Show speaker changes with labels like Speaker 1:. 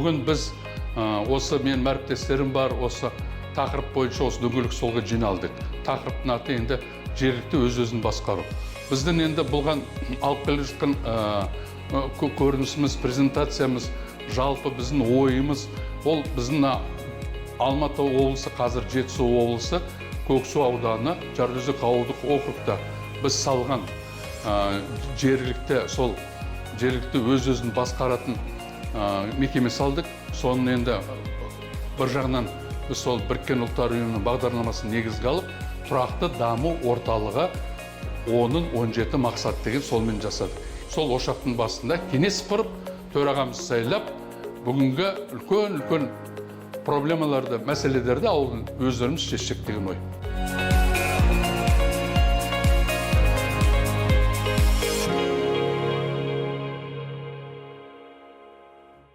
Speaker 1: бүгін біз осы мен әріптестерім бар, осы тақырып бойынша осы дөңгелек столға жиналдық. Тақырыптың аты енді жергілікті өз-өзін басқару. Біздің енді бұлған алып келе жатқан көрінісіміз, презентациямыз, жалпы біздің ойымыз, ол біздің Алматы облысы, қазір Жетісу облысы, Көксу ауданы, Жаркөзек ауылдық округта біз салған жергілікті өз-өзін басқаратын мекеме салдық. Соның енді бір жағынан біз сол Біріккен ұлттар ұйымының бағдарламасын негізге алып, тұрақты даму орталығы 10-17 мақсат деген солмен жасадық. Сол ошақтың басында кеңес құрып, төрағамыз сайлап, бүгінгі үлкен проблемаларды, мәселелерді ауылдың өздеріміз шешсек деген ой.